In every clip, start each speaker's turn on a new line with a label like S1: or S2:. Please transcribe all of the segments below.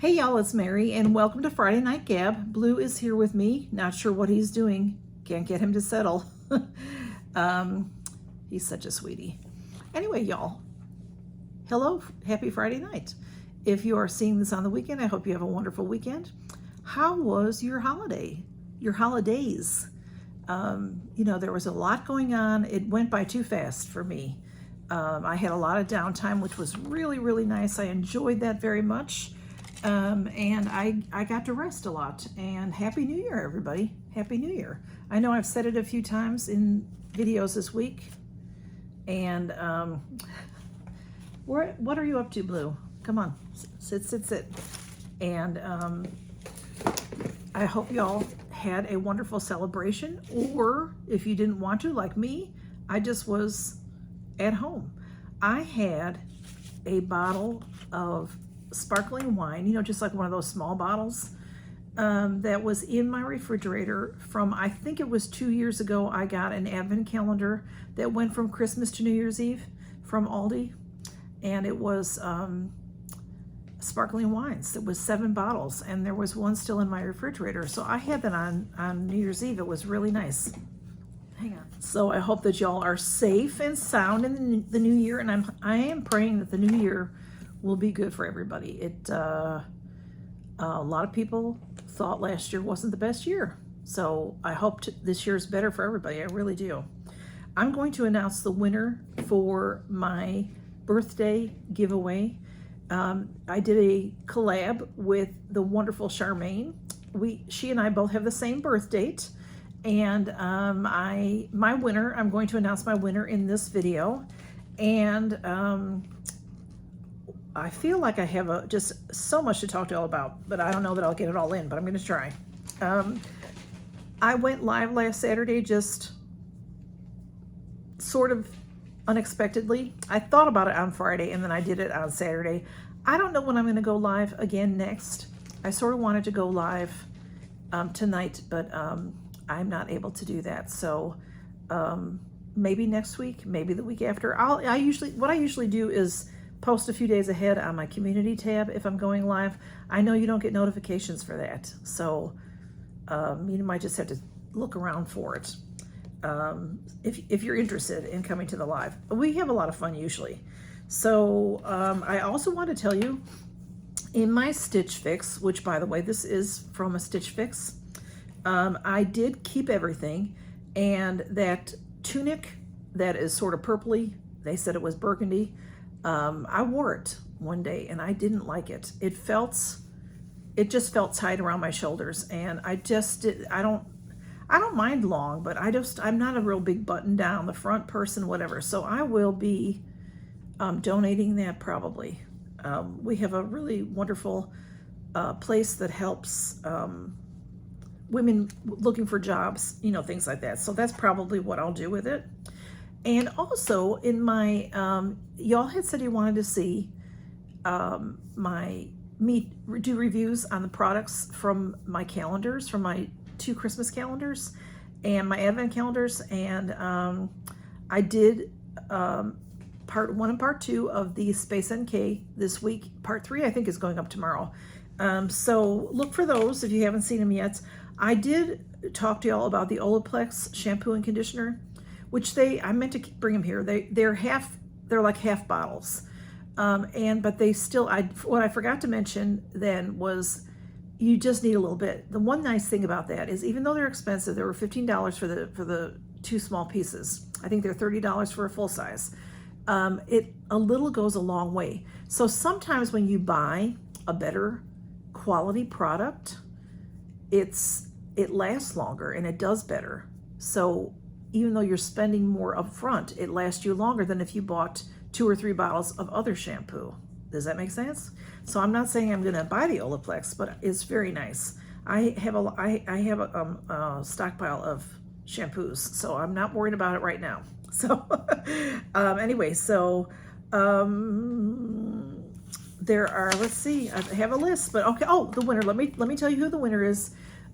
S1: Hey y'all, it's Mary and welcome to Friday Night Gab. Blue is here with me, not sure what he's doing. Can't get him to settle. He's such a sweetie. Anyway, y'all, hello, happy Friday night. If you are seeing this on the weekend, I hope you have a wonderful weekend. How was your holiday? Your holidays? You know, there was a lot going on. It went by too fast for me. I had a lot of downtime, which was really, really nice. I enjoyed that very much. And I got to rest a lot. And Happy New Year, everybody. Happy New Year. I know I've said it a few times in videos this week. And what are you up to, Blue? Come on, sit. And I hope y'all had a wonderful celebration. Or if you didn't want to, like me, I just was at home. I had a bottle of sparkling wine, you know, just like one of those small bottles, that was in my refrigerator from, I think it was 2 years ago. I got an advent calendar that went from Christmas to New Year's Eve from Aldi, and it was sparkling wines. It was 7 bottles, and there was one still in my refrigerator. So I had that on New Year's Eve. It was really nice. Hang on. So I hope that y'all are safe and sound in the new year, and I am praying that the new year will be good for everybody. A lot of people thought last year wasn't the best year. So I hope this year is better for everybody. I really do. I'm going to announce the winner for my birthday giveaway. I did a collab with the wonderful Charmaine. She and I both have the same birth date. And my winner, I'm going to announce my winner in this video. And I feel like I have just so much to talk to y'all about, but I don't know that I'll get it all in, but I'm going to try. I went live last Saturday, just sort of unexpectedly. I thought about it on Friday, and then I did it on Saturday. I don't know when I'm going to go live again next. I sort of wanted to go live tonight, but I'm not able to do that. So maybe next week, maybe the week after. What I usually do is post a few days ahead on my community tab if I'm going live. I know you don't get notifications for that, so you might just have to look around for it if you're interested in coming to the live. We have a lot of fun usually. So I also want to tell you, in my Stitch Fix, which by the way, this is from a Stitch Fix, I did keep everything, and that tunic that is sort of purpley, they said it was burgundy, I wore it one day and I didn't like it. It just felt tight around my shoulders, and I don't mind long, but I'm not a real big button down the front person, whatever. So I will be donating that probably. We have a really wonderful place that helps women looking for jobs, you know, things like that. So that's probably what I'll do with it. And also in my, y'all had said you wanted to see me do reviews on the products from my calendars, from my 2 Christmas calendars and my advent calendars. And I did part 1 and part 2 of the Space NK this week. Part 3, I think, is going up tomorrow. So look for those if you haven't seen them yet. I did talk to y'all about the Olaplex shampoo and conditioner, which I meant to bring them here. They're like half bottles. But they still, what I forgot to mention then was you just need a little bit. The one nice thing about that is, even though they're expensive, they were $15 for the 2 small pieces. I think they're $30 for a full size. A little goes a long way. So sometimes when you buy a better quality product, it lasts longer and it does better. So even though you're spending more up front, it lasts you longer than if you bought 2 or 3 bottles of other shampoo. Does that make sense? So I'm not saying I'm going to buy the Olaplex, but it's very nice. I have a stockpile of shampoos, so I'm not worried about it right now. So anyway, so there are, let's see, I have a list, but okay. Oh, the winner. Let me tell you who the winner is.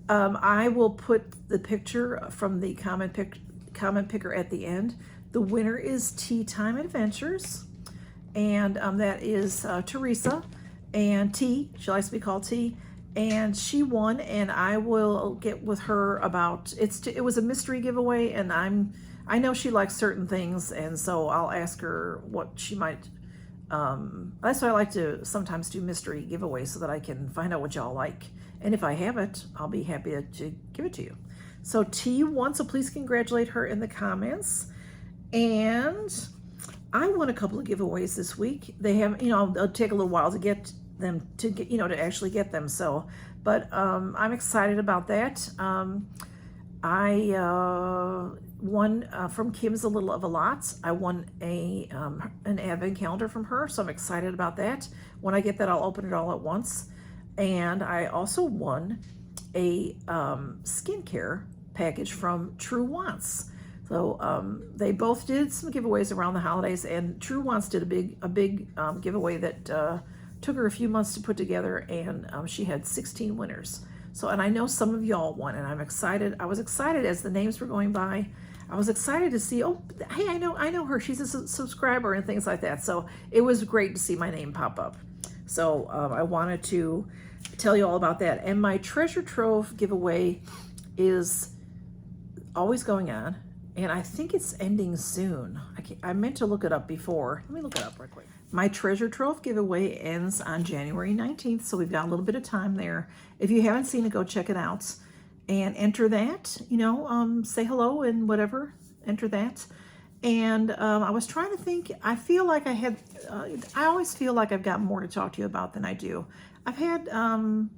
S1: I will put the picture from the comment picker at the end. The winner is Tea Time Adventures, and that is Teresa, and T, she likes to be called T, and she won, and I will get with her about, it was a mystery giveaway, and I know she likes certain things, and so I'll ask her what she might, that's why I like to sometimes do mystery giveaways so that I can find out what y'all like. And if I have it, I'll be happy to give it to you. So T won, so please congratulate her in the comments. And I won a couple of giveaways this week. They have, you know, it'll take a little while to get them, to get, you know, to actually get them. So, but I'm excited about that. I won from Kim's A Little of a Lot. I won an advent calendar from her, so I'm excited about that. When I get that, I'll open it all at once. And I also won a skincare package from True Wants. So they both did some giveaways around the holidays, and True Wants did a big giveaway that took her a few months to put together, and she had 16 winners. So, and I know some of y'all won, and I'm excited. I was excited as the names were going by. I was excited to see, oh, hey, I know her. She's a subscriber and things like that. So it was great to see my name pop up. So I wanted to tell you all about that. And my treasure trove giveaway is always going on, and I think it's ending soon. I meant to look it up before. Let me look it up real quick. My treasure trove giveaway ends on January 19th, so we've got a little bit of time there. If you haven't seen it, go check it out and enter that, you know, say hello and whatever, enter that. And I was trying to think, I feel like I always feel like I've got more to talk to you about than I do. I've had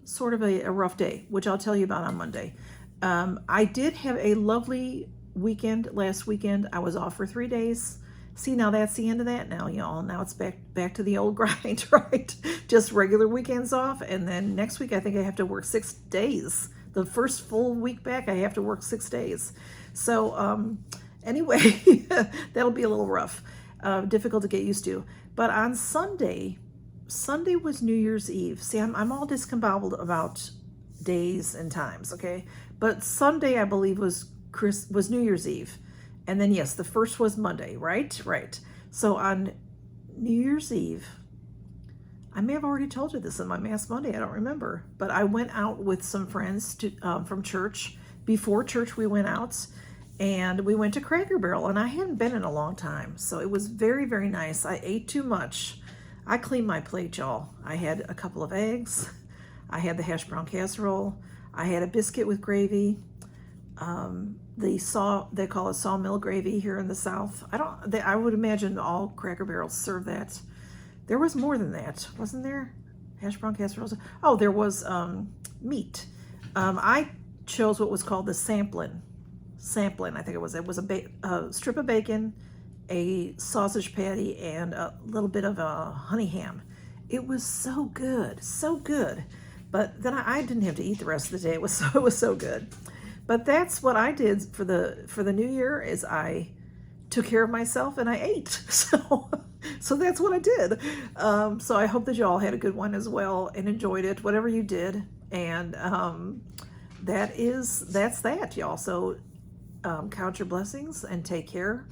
S1: sort of a rough day, which I'll tell you about on Monday. I did have a lovely weekend last weekend. I was off for 3 days. See, now that's the end of that now, y'all. Now it's back to the old grind, right? Just regular weekends off, and then next week I think I have to work 6 days. The first full week back, I have to work 6 days. So anyway, that'll be a little rough, difficult to get used to. But on Sunday was New Year's Eve. See, I'm all discombobbled about days and times, okay? But Sunday, I believe, was New Year's Eve. And then, yes, the first was Monday, right? Right. So on New Year's Eve, I may have already told you this in my Mass Monday, I don't remember. But I went out with some friends from church. Before church, we went out, and we went to Cracker Barrel, and I hadn't been in a long time. So it was very, very nice. I ate too much. I cleaned my plate, y'all. I had a couple of eggs. I had the hash brown casserole. I had a biscuit with gravy. They call it sawmill gravy here in the South. I would imagine all Cracker Barrels serve that. There was more than that, wasn't there? Hash brown casseroles. Oh, there was meat. I chose what was called the samplin. I think it was. It was a strip of bacon, a sausage patty, and a little bit of a honey ham. It was so good, so good. But then I didn't have to eat the rest of the day. It was so good. But that's what I did for the new year, is I took care of myself and I ate. So that's what I did. So I hope that you all had a good one as well and enjoyed it, whatever you did. And that's that, y'all. So count your blessings and take care.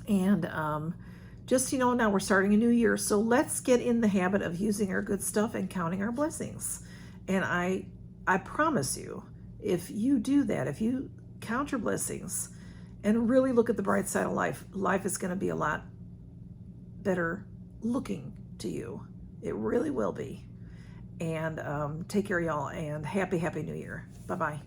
S1: And just, you know, now we're starting a new year. So let's get in the habit of using our good stuff and counting our blessings. And I promise you, if you do that, if you count your blessings and really look at the bright side of life, life is going to be a lot better looking to you. It really will be. And take care, y'all, and happy New Year. Bye-bye.